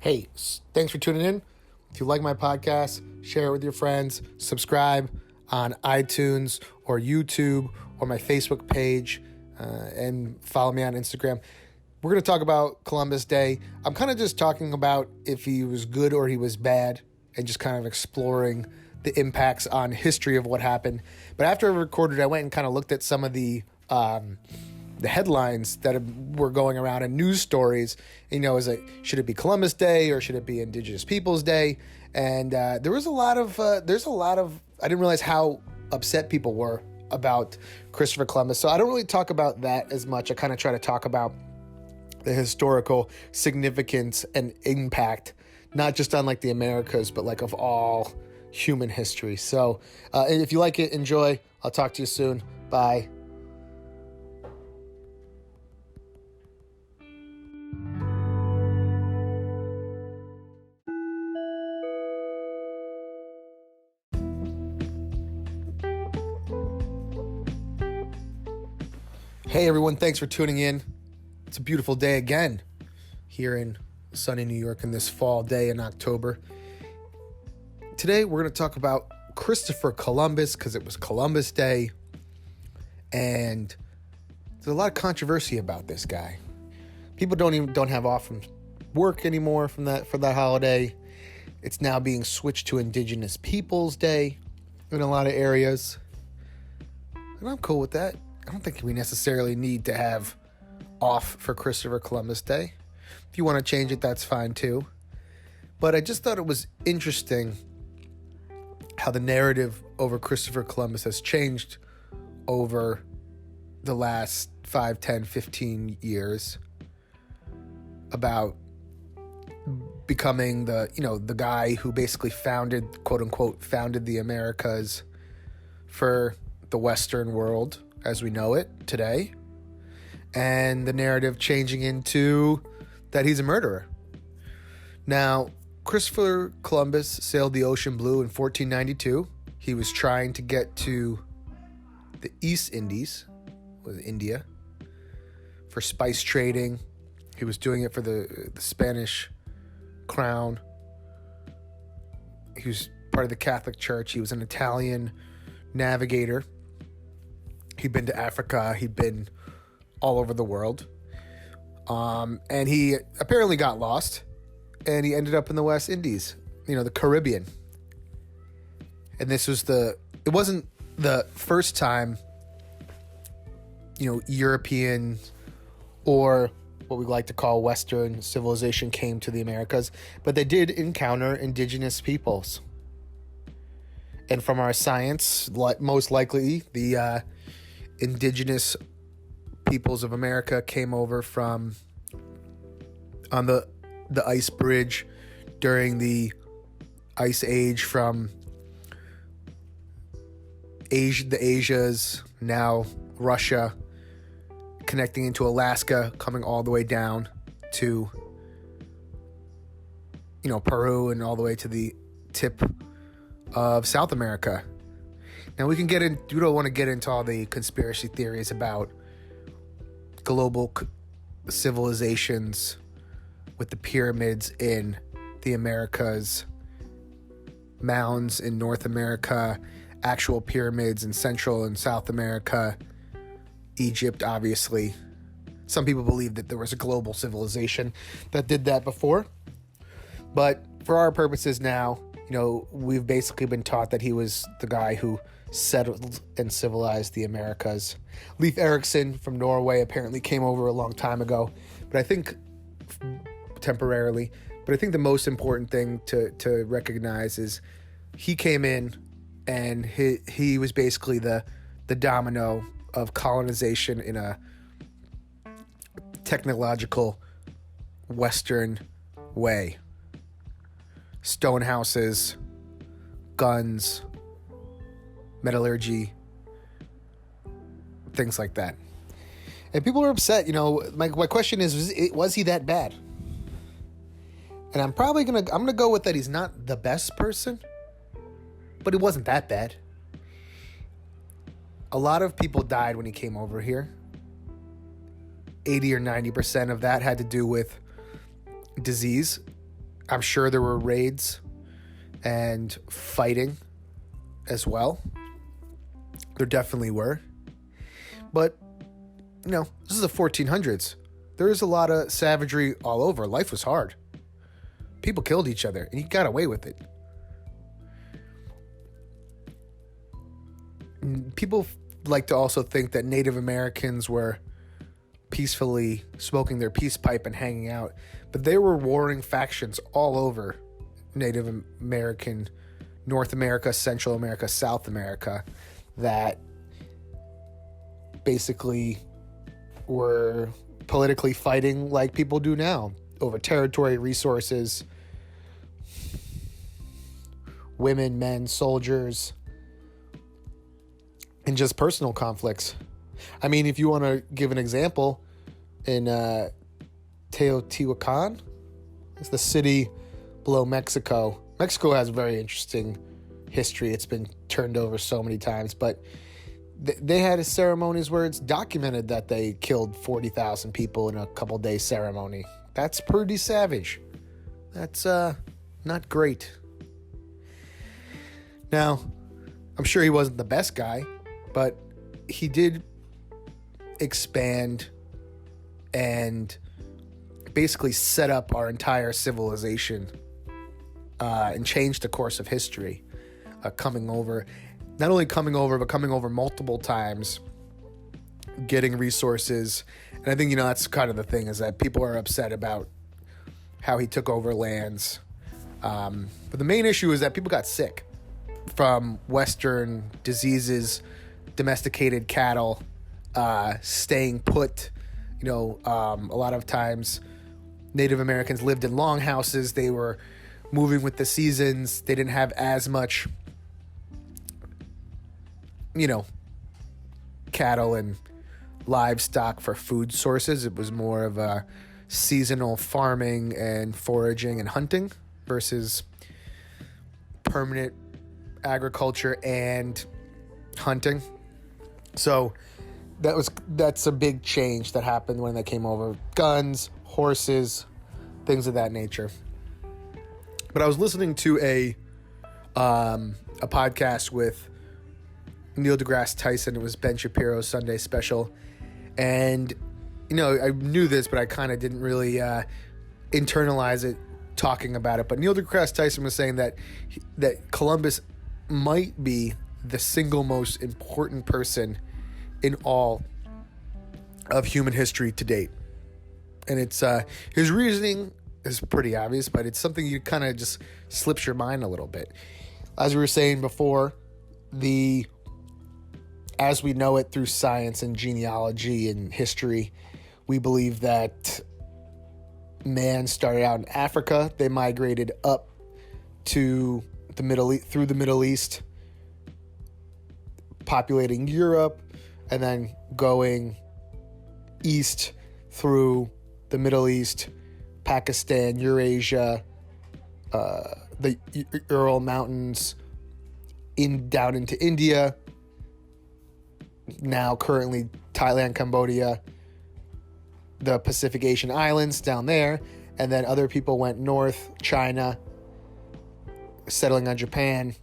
Hey, thanks for tuning in. If you like my podcast, share it with your friends, subscribe on iTunes or YouTube or my Facebook page, and follow me on Instagram. We're going to talk about Columbus Day. I'm kind of just talking about if he was good or he was bad and just kind of exploring the impacts on history of what happened. But after I recorded, I went and kind of looked at some of the headlines that were going around and news stories. Is it, should it be Columbus Day or should it be Indigenous Peoples Day? And there's a lot of, I didn't realize how upset people were about Christopher Columbus. So I don't really talk about that as much. I kind of try to talk about the historical significance and impact, not just on like the Americas, but like of all human history. So if you like it, enjoy. I'll talk to you soon. Bye. Hey everyone, thanks for tuning in. It's a beautiful day again here in sunny New York in this fall day in October. Today we're going to talk about Christopher Columbus because it was Columbus Day, and there's a lot of controversy about this guy. People don't have off from work anymore for that holiday. It's now being switched to Indigenous Peoples Day in a lot of areas, and I'm cool with that. I don't think we necessarily need to have off for Christopher Columbus Day. If you want to change it, that's fine too. But I just thought it was interesting how the narrative over Christopher Columbus has changed over the last 5, 10, 15 years about becoming the guy who basically founded, quote unquote, founded the Americas for the Western world as we know it today, and the narrative changing into that he's a murderer. Now, Christopher Columbus sailed the ocean blue in 1492. He was trying to get to the East Indies, with India, for spice trading. He was doing it for the Spanish crown. He was part of the Catholic Church. He was an Italian navigator. He'd been to Africa. He'd been all over the world. And he apparently got lost. And he ended up in the West Indies, the Caribbean. And this was it wasn't the first time, European or what we like to call Western civilization came to the Americas. But they did encounter indigenous peoples. And from our science, most likely the indigenous peoples of America came over on the ice bridge during the Ice Age from the Asias, now Russia, connecting into Alaska, coming all the way down to Peru and all the way to the tip of South America. Now we don't want to get into all the conspiracy theories about global civilizations with the pyramids in the Americas, mounds in North America, actual pyramids in Central and South America, Egypt, obviously. Some people believe that there was a global civilization that did that before. But for our purposes now, we've basically been taught that he was the guy who settled and civilized the Americas. Leif Erikson from Norway apparently came over a long time ago, but I think temporarily. But I think the most important thing to recognize is he came in and he was basically the domino of colonization in a technological Western way. Stone houses, guns, metallurgy, things like that. And people are upset. My question is, was he that bad? And I'm gonna go with that he's not the best person, but he wasn't that bad. A lot of people died when he came over here. 80 or 90% of that had to do with disease I'm sure there were raids and fighting as well. There definitely were. But, this is the 1400s. There is a lot of savagery all over. Life was hard. People killed each other, and he got away with it. People like to also think that Native Americans were peacefully smoking their peace pipe and hanging out, but there were warring factions all over Native American, North America, Central America, South America, that basically were politically fighting like people do now over territory, resources, women, men, soldiers, and just personal conflicts. I mean, if you want to give an example, in Teotihuacan, it's the city below Mexico. Mexico has a very interesting history. It's been turned over so many times, but they had ceremonies where it's documented that they killed 40,000 people in a couple-day ceremony. That's pretty savage. That's not great. Now, I'm sure he wasn't the best guy, but he did expand and basically set up our entire civilization and change the course of history. Coming over multiple times, getting resources. And I think, that's kind of the thing, is that people are upset about how he took over lands. But the main issue is that people got sick from Western diseases, domesticated cattle, staying put. A lot of times Native Americans lived in longhouses. They were moving with the seasons. They didn't have as much, cattle and livestock for food sources. It was more of a seasonal farming and foraging and hunting versus permanent agriculture and hunting. So that's a big change that happened when they came over. Guns, horses, things of that nature. But I was listening to a podcast with Neil deGrasse Tyson. It was Ben Shapiro's Sunday special. And, I knew this, but I kind of didn't really internalize it talking about it. But Neil deGrasse Tyson was saying that Columbus might be the single most important person in all of human history to date. And it's his reasoning is pretty obvious, but it's something you kind of just slips your mind a little bit. As we were saying before, as we know it through science and genealogy and history, we believe that man started out in Africa. They migrated up to the through the Middle East, populating Europe, and then going east through the Middle East, Pakistan, Eurasia, the Ural Mountains, down into India, now currently Thailand, Cambodia, the Pacific Asian islands down there, and then other people went north, China, settling on Japan,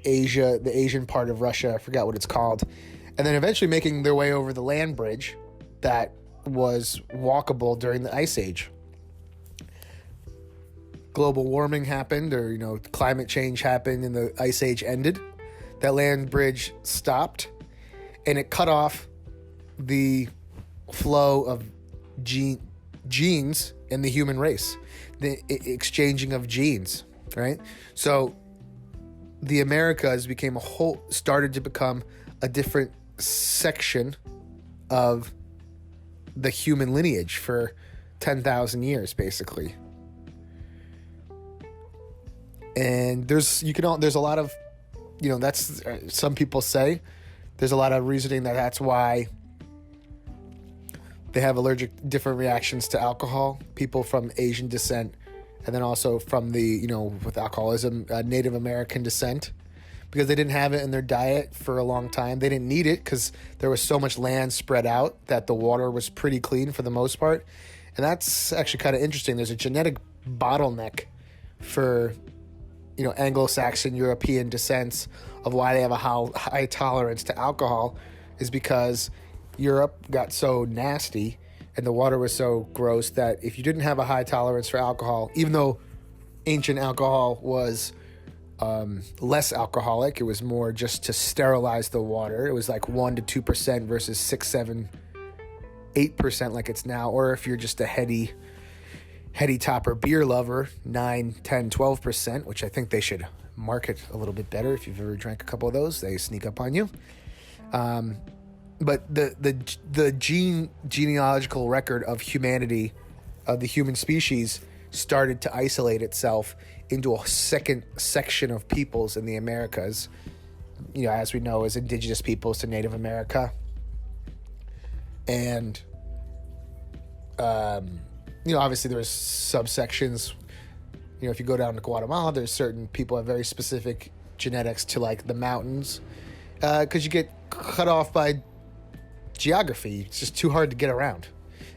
Asia, the Asian part of Russia, I forgot what it's called, and then eventually making their way over the land bridge that was walkable during the Ice Age. Global warming happened, or, climate change happened, and the Ice Age ended. That land bridge stopped, and it cut off the flow of genes in the human race, the exchanging of genes, right? So the Americas started to become a different section of the human lineage for 10,000 years, basically. And there's a lot of, that's, some people say there's a lot of reasoning that's why they have different reactions to alcohol. People from Asian descent, and then also from the, with alcoholism, Native American descent, because they didn't have it in their diet for a long time. They didn't need it because there was so much land spread out that the water was pretty clean for the most part. And that's actually kind of interesting. There's a genetic bottleneck for, Anglo-Saxon European descents of why they have a high tolerance to alcohol is because Europe got so nasty and the water was so gross that if you didn't have a high tolerance for alcohol, even though ancient alcohol was less alcoholic, it was more just to sterilize the water. It was like 1% to 2% versus 6, 7, 8% like it's now. Or if you're just a heady topper beer lover, 9, 10, 12%, which I think they should market a little bit better. If you've ever drank a couple of those, they sneak up on you. But the genealogical record of humanity, of the human species, started to isolate itself into a second section of peoples in the Americas, as we know, as indigenous peoples to Native America. And, obviously there's subsections. If you go down to Guatemala, there's certain people have very specific genetics to like the mountains, because you get cut off by geography. It's just too hard to get around,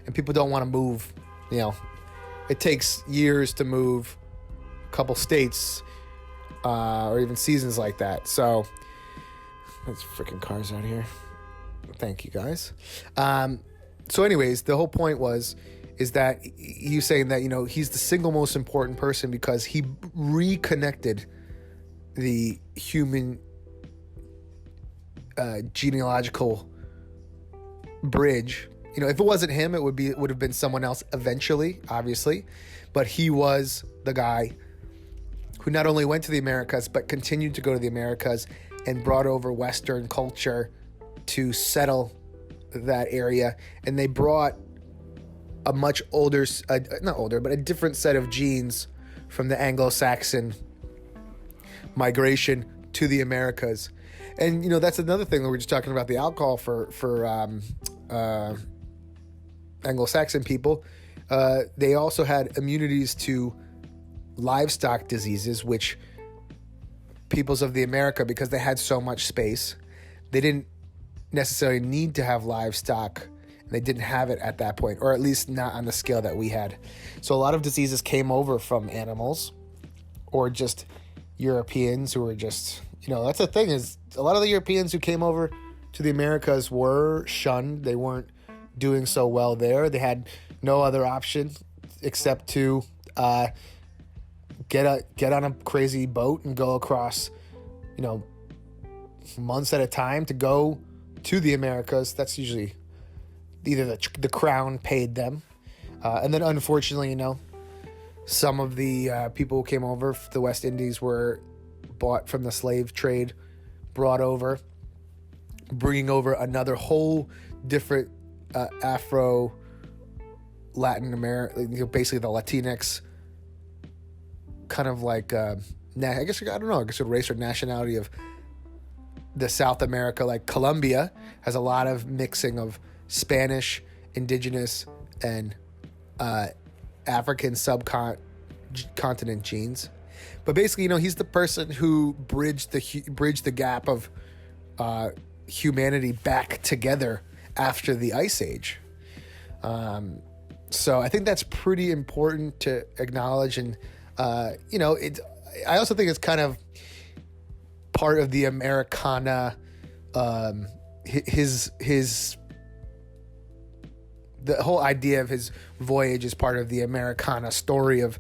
and people don't want to move. It takes years to move a couple states, or even seasons like that. So there's freaking cars out here. Thank you guys. So anyways, the whole point is that he's saying that, he's the single most important person because he reconnected the human genealogical bridge. If it wasn't him, it would have been someone else eventually, obviously. But he was the guy who not only went to the Americas, but continued to go to the Americas and brought over Western culture to settle that area. And they brought a much older, not older, but a different set of genes from the Anglo-Saxon migration to the Americas. And, that's another thing that we're just talking about the alcohol for Anglo-Saxon people. They also had immunities to livestock diseases, which peoples of the America, because they had so much space, they didn't necessarily need to have livestock. They didn't have it at that point, or at least not on the scale that we had. So a lot of diseases came over from animals or just Europeans who were just, that's the thing, is a lot of the Europeans who came over to the Americas were shunned. They weren't doing so well there. They had no other option except to get on a crazy boat and go across, months at a time to go to the Americas. That's usually either the crown paid them. And then unfortunately, some of the people who came over to the West Indies were bought from the slave trade, brought over, bringing over another whole different Afro Latin America, basically the Latinx kind of like, I guess race or nationality of the South America. Like Colombia has a lot of mixing of Spanish, indigenous, and African subcontinent genes. But basically, he's the person who bridged the gap of humanity back together after the Ice Age. So I think that's pretty important to acknowledge. And, I also think it's kind of part of the Americana, the whole idea of his voyage is part of the Americana story of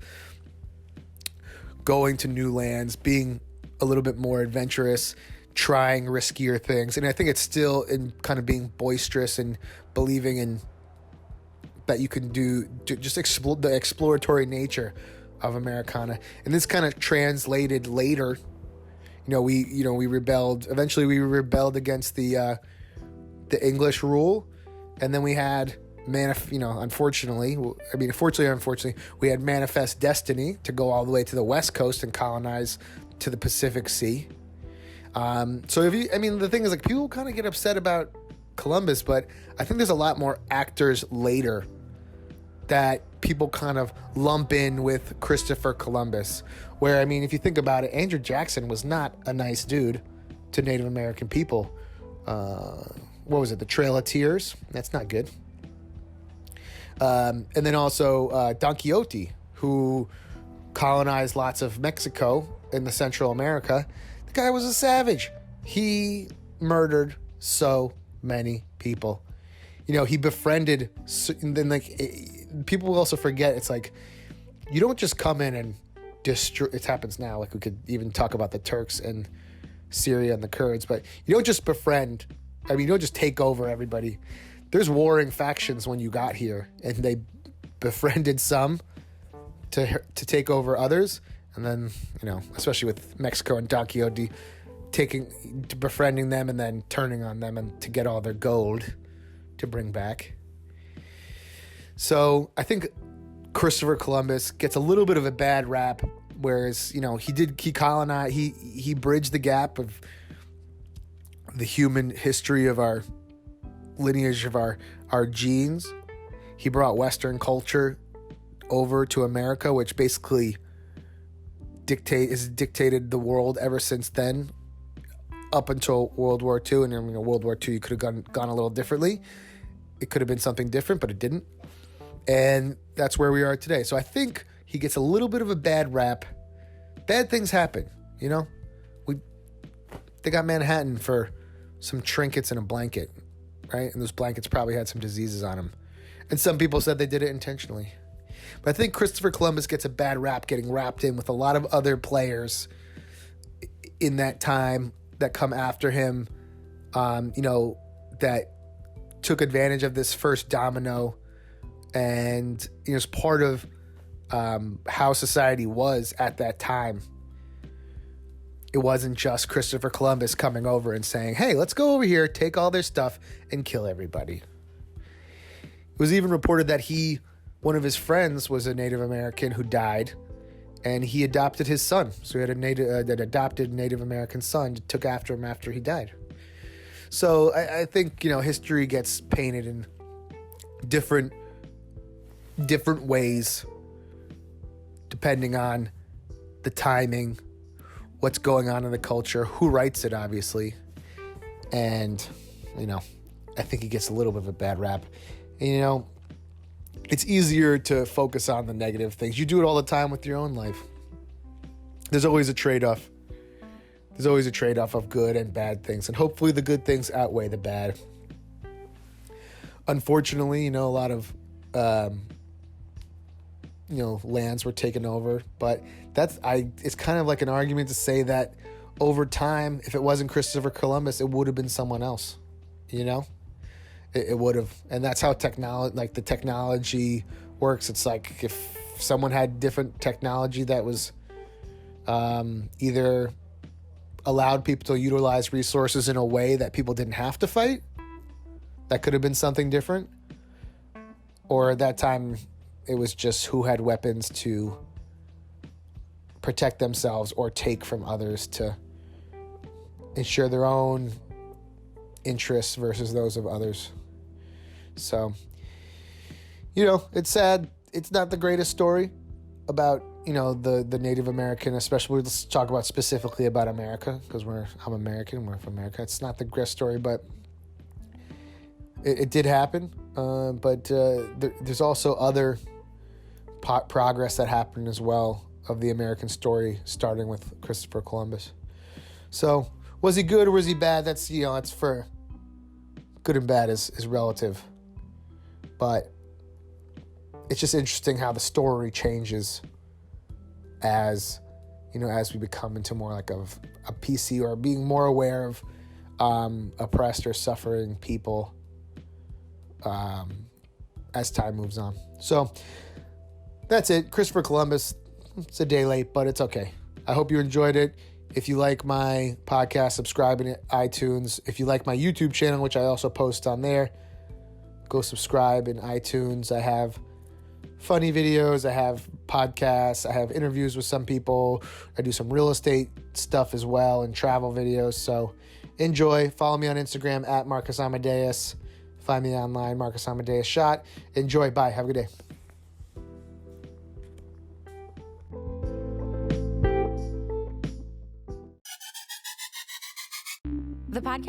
going to new lands, being a little bit more adventurous, trying riskier things. And I think it's still in kind of being boisterous and believing in that you can do just explore the exploratory nature of Americana. And this kind of translated later. We rebelled. Eventually we rebelled against the English rule. And then we had unfortunately, we had Manifest Destiny to go all the way to the West Coast and colonize to the Pacific Sea. So the thing is, like, people kind of get upset about Columbus, but I think there's a lot more actors later that people kind of lump in with Christopher Columbus, where, if you think about it, Andrew Jackson was not a nice dude to Native American people. What was it? The Trail of Tears? That's not good. And then also Don Quixote, who colonized lots of Mexico in the Central America. The guy was a savage. He murdered so many people. You know, he befriended, and then people will also forget, it's like, you don't just come in and destroy. It happens now. Like, we could even talk about the Turks and Syria and the Kurds, but you don't just befriend. I mean, you don't just take over everybody. There's warring factions when you got here, and they befriended some to take over others, and then, you know, especially with Mexico and Don Quixote befriending them and then turning on them and to get all their gold to bring back. So I think Christopher Columbus gets a little bit of a bad rap, whereas, you know, he colonized, he bridged the gap of the human history of our lineage of our genes. He brought Western culture over to America, which basically has dictated the world ever since then, up until World War II. And, you know, World War II, you could have gone a little differently. It could have been something different, but it didn't. And that's where we are today. So I think he gets a little bit of a bad rap. Bad things happen, you know? They got Manhattan for some trinkets and a blanket, right? And those blankets probably had some diseases on them. And some people said they did it intentionally. But I think Christopher Columbus gets a bad rap, getting wrapped in with a lot of other players in that time that come after him, you know, that took advantage of this first domino, and, you know, it's part of how society was at that time. It wasn't just Christopher Columbus coming over and saying, hey, let's go over here, take all their stuff, and kill everybody. It was even reported that one of his friends was a Native American who died, and he adopted his son. So he had an adopted Native American son, took after him after he died. So I think, you know, history gets painted in different ways depending on the timing, what's going on in the culture, who writes it, obviously. And, you know, I think he gets a little bit of a bad rap. And, you know, it's easier to focus on the negative things. You do it all the time with your own life. There's always a trade-off. There's always a trade-off of good and bad things. And hopefully the good things outweigh the bad. Unfortunately, you know, a lot of, you know, lands were taken over. But it's kind of like an argument to say that over time, if it wasn't Christopher Columbus, it would have been someone else, you know? It would have. And that's how the technology works. It's like if someone had different technology that was either allowed people to utilize resources in a way that people didn't have to fight, that could have been something different. Or at that time, it was just who had weapons to protect themselves or take from others to ensure their own interests versus those of others. So, you know, it's sad. It's not the greatest story about, you know, the Native American, especially. Let's talk about specifically about America, because I'm American, we're from America. It's not the greatest story, but it did happen. But there's also other progress that happened as well of the American story, starting with Christopher Columbus. So, was he good or was he bad? That's, you know, that's for good and bad is relative. But it's just interesting how the story changes as, you know, as we become into more like of a PC, or being more aware of oppressed or suffering people as time moves on. So that's it. Christopher Columbus. It's a day late, but it's okay. I hope you enjoyed it. If you like my podcast, subscribe in iTunes. If you like my YouTube channel, which I also post on there, go subscribe in iTunes. I have funny videos. I have podcasts. I have interviews with some people. I do some real estate stuff as well and travel videos. So enjoy. Follow me on Instagram at Marcus Amadeus. Find me online, Marcus Amadeus Shot. Enjoy. Bye. Have a good day. The podcast